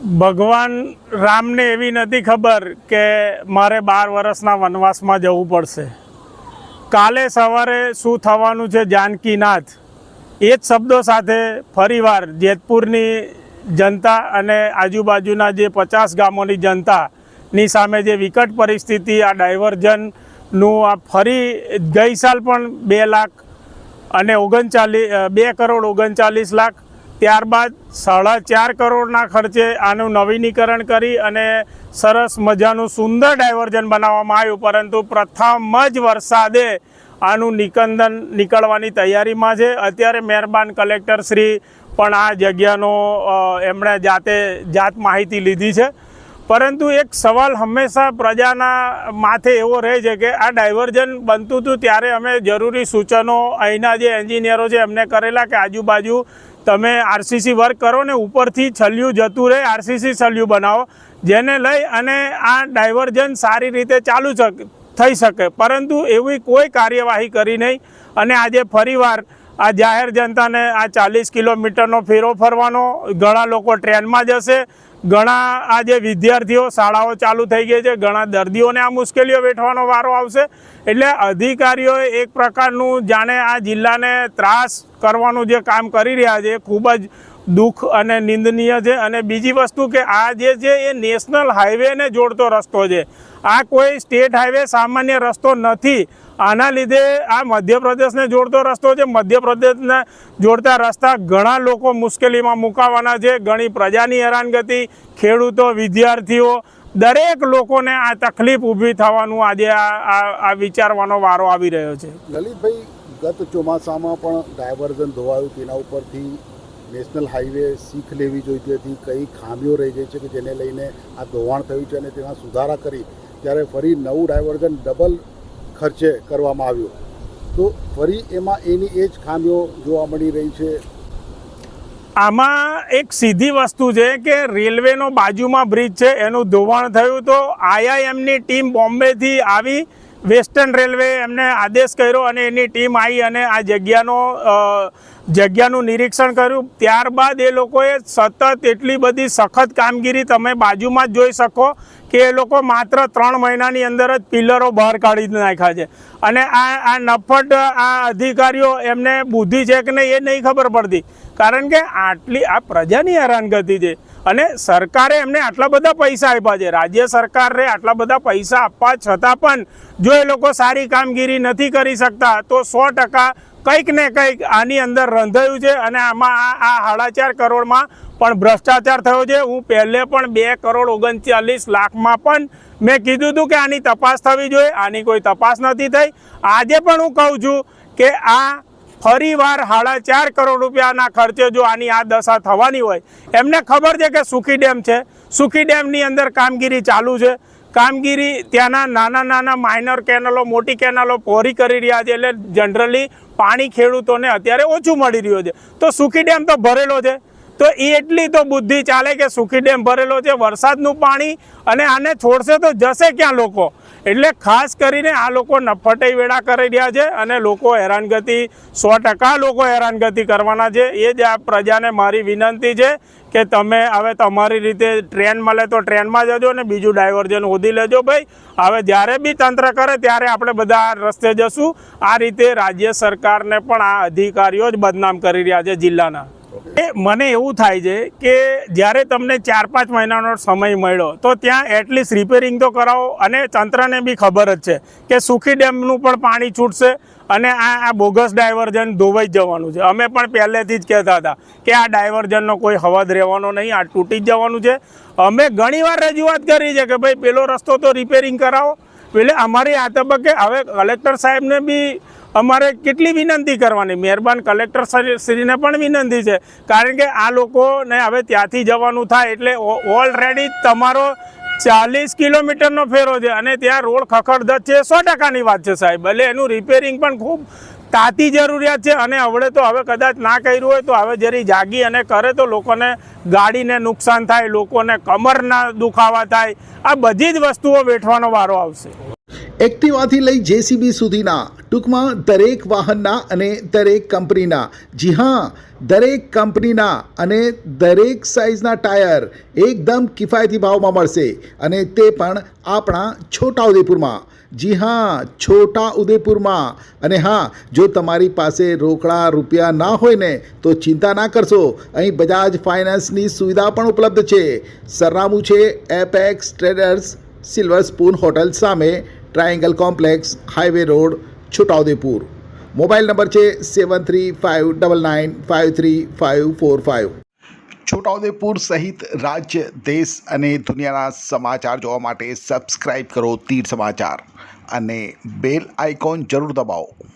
ભગવાન રામને એવી નથી ખબર કે મારે 12 વર્ષના વનવાસમાં જવું પડશે. કાલે સવારે શું થવાનું છે જાનકીનાથ, એ જ શબ્દો સાથે ફરીવાર જેતપુરની જનતા અને આજુબાજુના જે 50 ગામોની જનતાની સામે જે વિકટ પરિસ્થિતિ, આ ડાયવર્ઝનનું આ ફરી ગઈ સાલ પણ 2 કરોડ 39 લાખ, ત્યારબાદ 4.5 કરોડના ખર્ચે આનું નવીનીકરણ કરી અને સરસ મજાનું સુંદર ડાયવર્ઝન બનાવવામાં આવ્યું. પરંતુ પ્રથમ જ વરસાદે આનું નિકંદન નીકળવાની તૈયારીમાં છે. અત્યારે મહેરબાન કલેક્ટર શ્રી પણ આ જગ્યાનો એમણે જાત માહિતી લીધી છે. પરંતુ એક સવાલ હંમેશા પ્રજાના માથે એવો રહે છે કે આ ડાયવર્ઝન બનતું હતું ત્યારે અમે જરૂરી સૂચનો અહીંના જે એન્જિનિયરો છે એમને કરેલા કે આજુબાજુ તમે આરસીસી વર્ક કરો ને ઉપરથી છલ્યું જતું રહે, આરસીસી છલ્યું બનાવો, જેને લઈ અને આ ડાયવર્ઝન સારી રીતે ચાલુ થઈ શકે. પરંતુ એવી કોઈ કાર્યવાહી કરી નહીં અને આજે ફરીવાર આ જાહેર જનતાને આ 40 કિલોમીટરનો ફેરો ફરવાનો, ઘણા લોકો ટ્રેનમાં જશે, ઘણા આજે વિદ્યાર્થીઓ, શાળાઓ ચાલુ થઈ ગઈ છે, ઘણા દર્દીઓને આ મુશ્કેલીઓ વેઠવાનો વારો આવશે. એટલે અધિકારીઓએ એક પ્રકારનું જાણે આ જિલ્લાને ત્રાસ કરવાનું જે કામ કરી રહ્યા છે એ ખૂબ જ દુઃખ અને નિંદનીય છે. અને બીજી વસ્તુ કે આ જે છે એ નેશનલ હાઈવેને જોડતો રસ્તો છે, આ કોઈ સ્ટેટ હાઈવે સામાન્ય રસ્તો નથી. આના લીધે આ મધ્યપ્રદેશને જોડતો રસ્તો છે. મધ્યપ્રદેશને જોડતા રસ્તા ઘણા લોકો મુશ્કેલીમાં મુકાવાના છે. ઘણી પ્રજાની હેરાનગતિ, ખેડૂતો, વિદ્યાર્થીઓ, દરેક લોકોને આ તકલીફ ઊભી થવાનું આજે આ વિચારવાનો વારો આવી રહ્યો છે. લલિતભાઈ, ગત ચોમાસામાં પણ ડાયવર્ઝન ધોવાયું, તેના ઉપરથી નેશનલ હાઈવે શીખ લેવી જોઈતી હતી, કઈ ખામીઓ રહી ગઈ છે કે જેને લઈને આ ધોવાણ થયું છે અને તેમાં સુધારા કરી ત્યારે ફરી નવું ડાયવર્ઝન ડબલ ખર્ચે કરવામાં આવ્યું, તો ફરી એમાં એની એ જ ખામીઓ જોવા મળી રહી છે. આમાં એક સીધી વસ્તુ છે કે રેલવેનો બાજુમાં બ્રિજ છે એનું ધોવાણ થયું, તો આઈઆઈએમની ટીમ બોમ્બેથી આવી, વેસ્ટર્ન રેલવે એમને આદેશ કર્યો અને એની ટીમ આવી અને આ જગ્યાનું નિરીક્ષણ કર્યું. ત્યારબાદ એ લોકોએ સતત એટલી બધી સખત કામગીરી તમે બાજુમાં જ જોઈ શકો કે એ લોકો માત્ર 3 મહિનાની અંદર જ પિલરો બહાર કાઢી નાખ્યા છે. અને આ નફટ આ અધિકારીઓ, એમને બુદ્ધિ છે કે નહીં એ નહીં ખબર પડતી, કારણ કે આ પ્રજાની હેરાનગતિ છે અને સરકારે એમને આટલા બધા પૈસા આપ્યા છે. રાજ્ય સરકારે આટલા બધા પૈસા આપવા છતાં પણ જો એ લોકો સારી કામગીરી નથી કરી શકતા તો 100% કંઈક ને કંઈક આની અંદર રંધાયું છે. અને આમાં આ 4.5 કરોડમાં પણ ભ્રષ્ટાચાર થયો છે. હું પહેલે પણ 2 કરોડ 39 લાખમાં પણ મેં કીધું હતું કે આની તપાસ થવી જોઈએ, આની કોઈ તપાસ નથી થઈ. આજે પણ હું કહું છું કે આ ફરીવાર 4.5 કરોડ રૂપિયાના ખર્ચે જો આની આ દશા થવાની હોય, એમને ખબર છે કે સુખી ડેમ છે, સુખી ડેમની અંદર કામગીરી ચાલુ છે, કામગીરી ત્યાંના નાના માઇનર કેનલો, મોટી કેનલો પહોળી કરી રહ્યા છે, એટલે જનરલી પાણી ખેડૂતોને અત્યારે ઓછું મળી રહ્યું છે. તો સુખી ડેમ તો ભરેલો છે, તો એટલી તો બુદ્ધિ ચાલે કે સુખી ડેમ ભરેલો છે, વરસાદનું પાણી અને આને છોડશે તો જશે ક્યાં લોકો. એટલે ખાસ કરીને આ લોકો નફટાઈ વેળા કરી રહ્યા છે અને લોકો હેરાનગતિ 100% લોકો હેરાનગતિ કરવાના છે. એ જ આ પ્રજાને મારી વિનંતી છે કે તમે હવે તમારી રીતે ટ્રેન મળે તો ટ્રેનમાં જજો ને બીજું ડાયવર્ઝન શોધી લેજો ભાઈ. હવે જ્યારે બી તંત્ર કરે ત્યારે આપણે બધા રસ્તે જશું. આ રીતે રાજ્ય સરકારને પણ આ અધિકારીઓ જ બદનામ કરી રહ્યા છે જિલ્લાના. મને એવું થાય છે કે જ્યારે તમને 4-5 મહિનાનો સમય મળ્યો તો ત્યાં એટલીસ્ટ રિપેરિંગ તો કરાવો. અને તંત્રને બી ખબર જ છે કે સુખી ડેમનું પણ પાણી છૂટશે અને આ બોગસ ડાયવર્ઝન ધોવાઈ જવાનું છે. અમે પણ પહેલેથી જ કહેતા હતા કે આ ડાયવર્ઝનનો કોઈ હવાદ રહેવાનો નહીં, આ તૂટી જ જવાનું છે. અમે ઘણીવાર રજૂઆત કરી છે કે ભાઈ પેલો રસ્તો તો રિપેરિંગ કરાવો. એટલે અમારી આ તબક્કે હવે કલેક્ટર સાહેબને બી અમારે કેટલી વિનંતી કરવાની, મહેરબાન કલેક્ટર શ્રીને પણ વિનંતી છે, કારણ કે આ લોકોને હવે ત્યાંથી જવાનું થાય એટલે ઓલરેડી તમારો 40 કિલોમીટરનો ફેરો છે અને ત્યાં રોડ ખખડધજ છે, 100%ની વાત છે સાહેબ. એટલે એનું રિપેરિંગ પણ ખૂબ તાતી જરૂરિયાત છે. અને હવે તો હવે કદાચ ના કર્યું હોય તો હવે જરી જાગી અને કરે તો લોકોને ગાડીને નુકસાન થાય, લોકોને કમરના દુખાવા થાય, આ બધી જ વસ્તુઓ વેઠવાનો વારો આવશે. એક્ટિવાથી લઈ જેસીબી સુધીના, ટૂંકમાં દરેક વાહનના અને દરેક કંપનીના, જી હા, દરેક કંપનીના અને દરેક સાઇઝના ટાયર એકદમ કિફાયતી ભાવમાં મળશે, અને તે પણ આપણા છોટાઉદેપુરમાં. જી હા, છોટાઉદેપુરમાં. અને હા, જો તમારી પાસે રોકડા રૂપિયા ના હોય ને તો ચિંતા ના કરશો, અહીં બજાજ ફાઇનાન્સની સુવિધા પણ ઉપલબ્ધ છે. સરનામું છે Apex Traders, Silver Spoon hotel સામે, Triangle Complex, highway road, Chhotaudepur. Mobile number છે 7359953545. છોટાઉદેપુર સહિત રાજ્ય, દેશ અને દુનિયાના સમાચાર જોવા માટે સબસ્ક્રાઇબ કરો તીર સમાચાર અને બેલ આઇકોન જરૂર દબાવો.